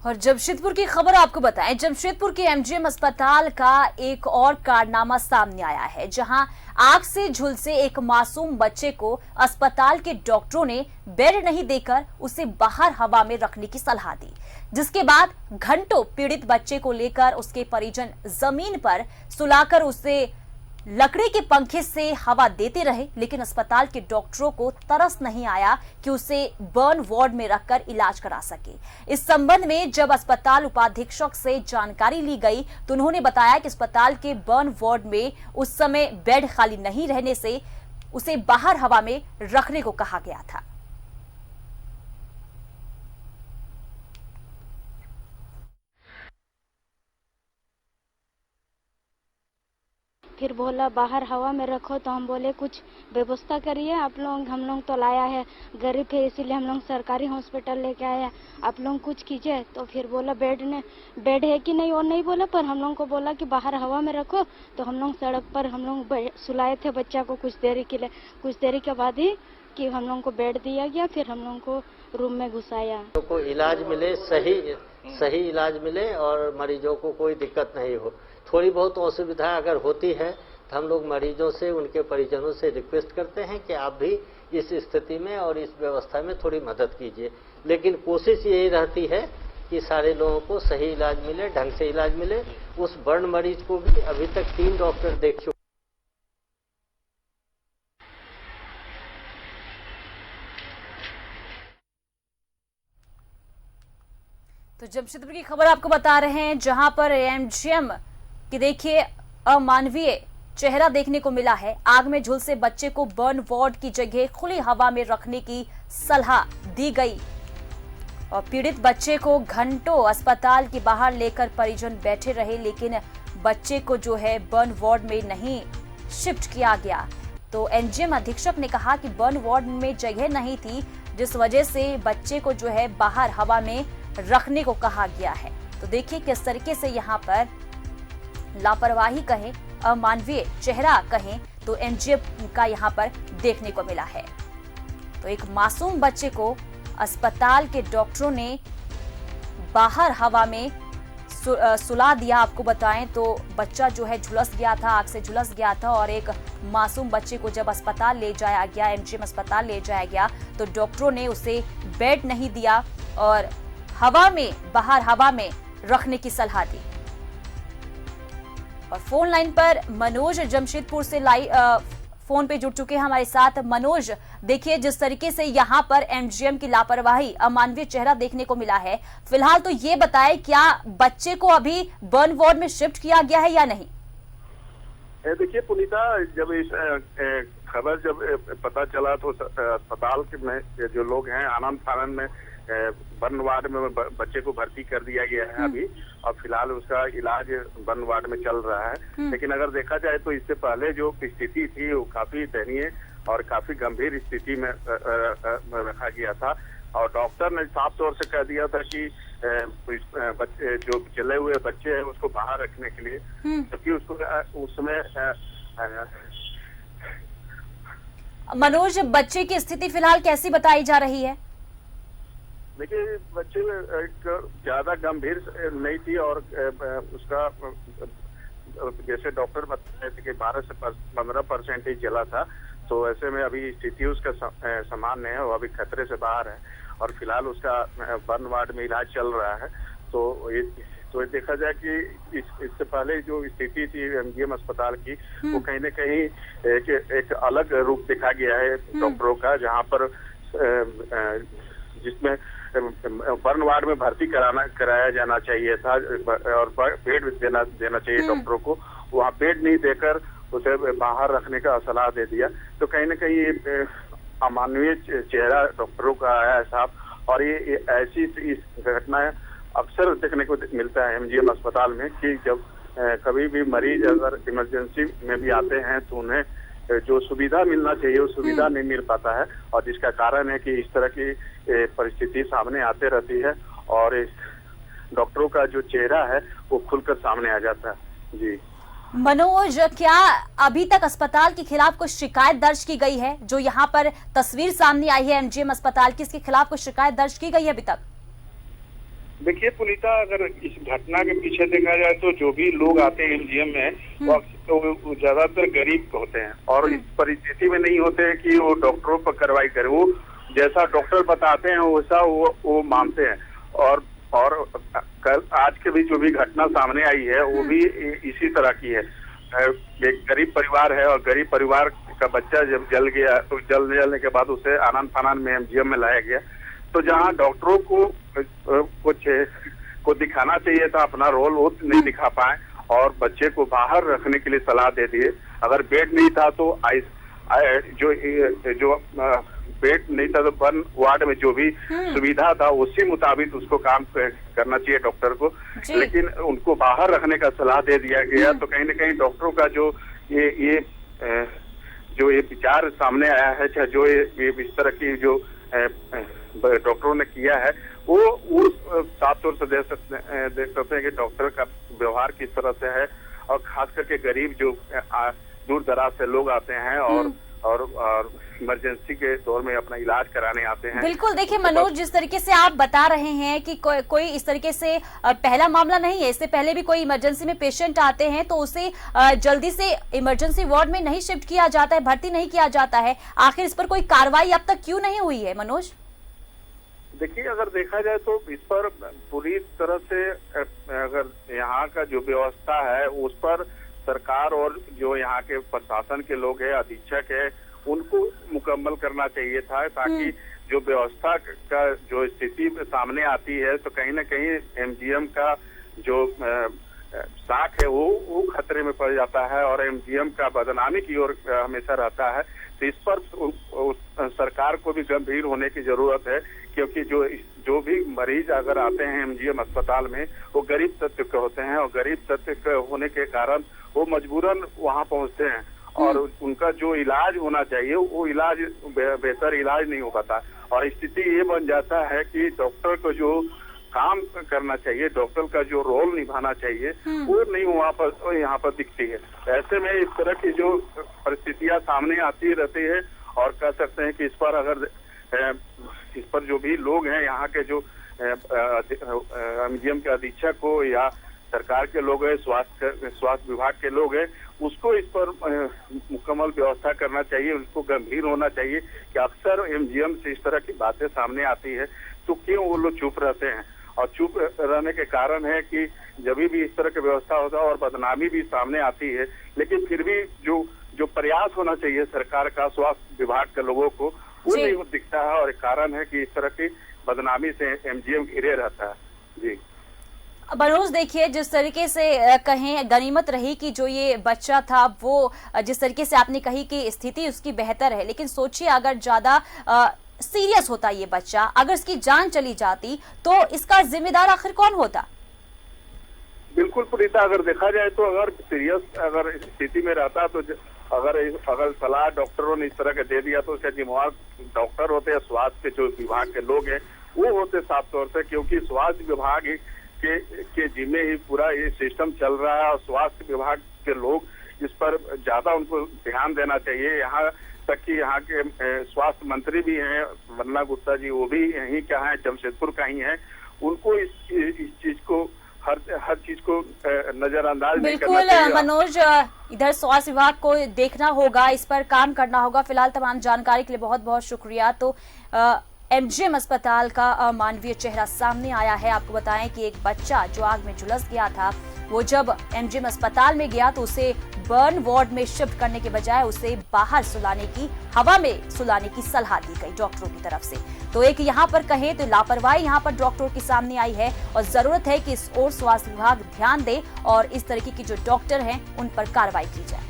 और जमशेदपुर की खबर आपको बताएं, जमशेदपुर के एमजीएम अस्पताल का एक और कारनामा सामने आया है, जहां आग से झुलसे एक मासूम बच्चे को अस्पताल के डॉक्टरों ने बेड नहीं देकर उसे बाहर हवा में रखने की सलाह दी, जिसके बाद घंटों पीड़ित बच्चे को लेकर उसके परिजन जमीन पर सुलाकर उसे लकड़ी के पंखे से हवा देते रहे, लेकिन अस्पताल के डॉक्टरों को तरस नहीं आया कि उसे बर्न वार्ड में रखकर इलाज करा सके। इस संबंध में जब अस्पताल उपाधीक्षक से जानकारी ली गई तो उन्होंने बताया कि अस्पताल के बर्न वार्ड में उस समय बेड खाली नहीं रहने से उसे बाहर हवा में रखने को कहा गया था। फिर बोला बाहर हवा में रखो, तो हम बोले कुछ व्यवस्था करिए आप लोग, हम लोग तो लाया है गरीब है इसीलिए हम लोग सरकारी हॉस्पिटल लेके आए हैं, आप लोग कुछ कीजिए। तो फिर बोला बेड है कि नहीं और नहीं बोला, पर हम लोग को बोला कि बाहर हवा में रखो। तो हम लोग सड़क पर हम लोग सुलाए थे बच्चा को कुछ देरी के लिए, कुछ देरी के बाद ही कि हम लोग को बेड दिया गया, फिर हम लोग को रूम में घुसाया। को इलाज मिले, सही इलाज मिले और मरीजों को कोई दिक्कत नहीं हो। थोड़ी बहुत असुविधा अगर होती है तो हम लोग मरीजों से, उनके परिजनों से रिक्वेस्ट करते हैं कि आप भी इस स्थिति में और इस व्यवस्था में थोड़ी मदद कीजिए, लेकिन कोशिश यही रहती है कि सारे लोगों को सही इलाज मिले, ढंग से इलाज मिले। उस बर्न मरीज को भी अभी तक 3 डॉक्टर देख चुके। तो जमशेदपुर की खबर आपको बता रहे हैं, जहां पर एमजीएम कि देखिए अमानवीय चेहरा देखने को मिला है। आग में झुलसे बच्चे को बर्न वार्ड की जगह खुली हवा में रखने की सलाह दी गई और पीड़ित बच्चे को घंटों अस्पताल के बाहर लेकर परिजन बैठे रहे, लेकिन बच्चे को जो है बर्न वार्ड में नहीं शिफ्ट किया गया। तो एमजीएम अधीक्षक ने कहा कि बर्न वार्ड में जगह नहीं थी, जिस वजह से बच्चे को जो है बाहर हवा में रखने को कहा गया है। तो देखिए किस तरीके से यहाँ पर लापरवाही कहें, अमानवीय चेहरा कहें तो एमजीएम का यहाँ पर देखने को मिला है। तो एक मासूम बच्चे को अस्पताल के डॉक्टरों ने बाहर हवा में सुला दिया। आपको बताएं तो बच्चा जो है झुलस गया था, आग से झुलस गया था और एक मासूम बच्चे को जब अस्पताल ले जाया गया, एमजीएम अस्पताल ले जाया गया, तो डॉक्टरों ने उसे बेड नहीं दिया और हवा में, बाहर हवा में रखने की सलाह दी। और फोन लाइन पर मनोज जमशेदपुर से फोन पे जुड़ चुके हैं हमारे साथ। मनोज, देखिए जिस तरीके से यहाँ पर एमजीएम की लापरवाही, अमानवीय चेहरा देखने को मिला है, फिलहाल तो ये बताएं क्या बच्चे को अभी बर्न वार्ड में शिफ्ट किया गया है या नहीं? देखिए पुनीता, जब इस खबर जब पता चला तो अस्पताल में जो लोग हैं आनंद फानंद में बर्न वार्ड में बच्चे को भर्ती कर दिया गया है अभी, और फिलहाल उसका इलाज बर्न वार्ड में चल रहा है। लेकिन अगर देखा जाए तो इससे पहले जो स्थिति थी वो काफी दयनीय और काफी गंभीर स्थिति में रखा गया था, और डॉक्टर ने साफ तौर से कह दिया था कि बच्चे जो जले हुए बच्चे हैं उसको बाहर रखने के लिए, क्योंकि उसको उसमें मनोज, बच्चे की स्थिति फिलहाल कैसी बताई जा रही है? देखिए बच्चे एक ज्यादा गंभीर नहीं थी और उसका जैसे डॉक्टर बता रहे थे कि 12 से 15% ही जला था, तो ऐसे में अभी स्थिति उसका सामान्य है, वो अभी खतरे से बाहर है और फिलहाल उसका बर्न वार्ड में इलाज चल रहा है। तो देखा जाए कि इससे पहले जो स्थिति थी एमजीएम अस्पताल की, वो कहीं न कहीं एक अलग रूप दिखा गया है डॉक्टरों का, जहाँ पर जिसमें बर्न वार्ड में भर्ती कराया जाना चाहिए था और बेड देना चाहिए डॉक्टरों को, वहाँ बेड नहीं देकर उसे बाहर रखने का सलाह दे दिया। तो कहीं न कहीं अमानवीय चेहरा डॉक्टरों का आया है साहब, और ये ऐसी इस घटनाएं अक्सर देखने को मिलता है एमजीएम अस्पताल में कि जब कभी भी मरीज अगर इमरजेंसी में भी आते हैं तो उन्हें जो सुविधा मिलना चाहिए वो सुविधा नहीं मिल पाता है, और जिसका कारण है कि इस तरह की परिस्थिति सामने आते रहती है और डॉक्टरों का जो चेहरा है वो खुलकर सामने आ जाता है। जी मनोज, क्या अभी तक अस्पताल के खिलाफ कुछ शिकायत दर्ज की गई है? जो यहाँ पर तस्वीर सामने आई है एमजीएम अस्पताल की, इसके खिलाफ कुछ शिकायत दर्ज की गई है अभी तक? देखिए पुनीता, अगर इस घटना के पीछे देखा जाए तो जो भी लोग आते हैं एमजीएम में वो ज्यादातर गरीब होते हैं और इस परिस्थिति में नहीं होते हैं कि वो डॉक्टरों पर कार्रवाई करे। वो जैसा डॉक्टर बताते हैं वैसा वो मानते हैं। और कल आज के भी जो भी घटना सामने आई है वो भी इसी तरह की है। एक गरीब परिवार है और गरीब परिवार का बच्चा जब जल गया तो जलने के बाद उसे आनन फानन में एमजीएम में लाया गया। तो जहां डॉक्टरों को कुछ को दिखाना चाहिए था अपना रोल, वो नहीं दिखा पाए और बच्चे को बाहर रखने के लिए सलाह दे दिए। अगर बेड नहीं था तो जो बेड नहीं था तो बर्न वार्ड में जो भी सुविधा था उसी मुताबिक उसको काम करना चाहिए डॉक्टर को, लेकिन उनको बाहर रखने का सलाह दे दिया गया। तो कहीं न कहीं डॉक्टरों का जो ये विचार सामने आया है, जो ये इस तरह की जो डॉक्टरों ने किया है वो साफ तौर से देख सकते हैं कि डॉक्टर का व्यवहार किस तरह से है। और खास करके गरीब जो दूर दराज से लोग आते हैं और इमरजेंसी के दौर में अपना इलाज कराने आते हैं। बिल्कुल, देखिए मनोज, जिस तरीके से आप बता रहे हैं कि कोई इस तरीके से पहला मामला नहीं है, इससे पहले भी कोई इमरजेंसी में पेशेंट आते हैं तो उसे जल्दी से इमरजेंसी वार्ड में नहीं शिफ्ट किया जाता है, भर्ती नहीं किया जाता है। आखिर इस पर कोई कार्रवाई अब तक क्यों नहीं हुई है मनोज? देखिए, अगर देखा जाए तो इस पर पूरी तरह से अगर यहाँ का जो व्यवस्था है उस पर सरकार और जो यहाँ के प्रशासन के लोग हैं, अधीक्षक है, उनको मुकम्मल करना चाहिए था, ताकि जो व्यवस्था का जो स्थिति सामने आती है तो कहीं न कहीं एमजीएम का जो साख है वो खतरे में पड़ जाता है और एमजीएम का बदनामी की ओर हमेशा रहता है। तो इस पर सरकार को भी गंभीर होने की जरूरत है, क्योंकि जो भी मरीज अगर आते हैं एमजीएम अस्पताल में वो गरीब तबके के होते हैं और गरीब तबके के होने के कारण वो मजबूरन वहां पहुंचते हैं और उनका जो इलाज होना चाहिए वो इलाज बेहतर इलाज नहीं हो पाता। और स्थिति ये बन जाता है कि डॉक्टर को जो काम करना चाहिए, डॉक्टर का जो रोल निभाना चाहिए वो नहीं वहाँ पर यहाँ पर दिखती है। ऐसे में इस तरह की जो परिस्थितियां सामने आती रहती है और कह सकते हैं कि इस पर जो भी लोग हैं यहाँ के जो एमजीएम के अधीक्षक हो या सरकार के लोग हैं, स्वास्थ्य विभाग के लोग हैं, उसको इस पर मुकम्मल व्यवस्था करना चाहिए, उसको गंभीर होना चाहिए कि अक्सर एमजीएम से इस तरह की बातें सामने आती है तो क्यों वो लोग चुप रहते हैं। और चुप रहने के कारण है कि जब भी इस तरह की व्यवस्था होता है और बदनामी भी सामने आती है, लेकिन फिर भी जो प्रयास होना चाहिए सरकार का, स्वास्थ्य विभाग के लोगों को, वो नहीं दिखता है और कारण है कि इस तरह की बदनामी से एमजीएम घिरे रहता है। जी मनोज, देखिए, जिस तरीके से कहें गनीमत रही कि जो ये बच्चा था वो जिस तरीके से आपने कही कि स्थिति उसकी बेहतर है, लेकिन सोचिए अगर ज्यादा सीरियस होता ये बच्चा, अगर इसकी जान चली जाती तो इसका जिम्मेदार आखिर कौन होता? बिल्कुल पुनीता, अगर देखा जाए तो अगर सीरियस अगर स्थिति में रहता तो अगर सलाह डॉक्टरों ने इस तरह का दे दिया तो उसका जिम्मेवार डॉक्टर होते हैं, स्वास्थ्य के जो विभाग के लोग हैं वो होते साफ तौर से, क्योंकि स्वास्थ्य विभाग के जिम्मे ही पूरा ये सिस्टम चल रहा है और स्वास्थ्य विभाग के लोग इस पर ज्यादा उनको ध्यान देना चाहिए। यहाँ तक कि यहाँ के स्वास्थ्य मंत्री भी हैं वंदना गुप्ता जी, वो भी यहीं क्या है, जमशेदपुर का ही है। उनको इस चीज को हर चीज को नजरअंदाज नहीं करना चाहिए। बिल्कुल मनोज, इधर स्वास्थ्य विभाग को देखना होगा, इस पर काम करना होगा। फिलहाल तमाम जानकारी के लिए बहुत बहुत शुक्रिया। तो एमजीएम अस्पताल का अमानवीय चेहरा सामने आया है। आपको बताएं कि एक बच्चा जो आग में झुलस गया था, वो जब एमजीएम अस्पताल में गया तो उसे बर्न वार्ड में शिफ्ट करने के बजाय उसे बाहर सुलाने की, हवा में सुलाने की सलाह दी गई डॉक्टरों की तरफ से। तो एक यहाँ पर कहें तो लापरवाही यहाँ पर डॉक्टरों की सामने आई है और जरूरत है कि इस ओर स्वास्थ्य विभाग ध्यान दे और इस तरीके की जो डॉक्टर हैं उन पर कार्रवाई की जाए।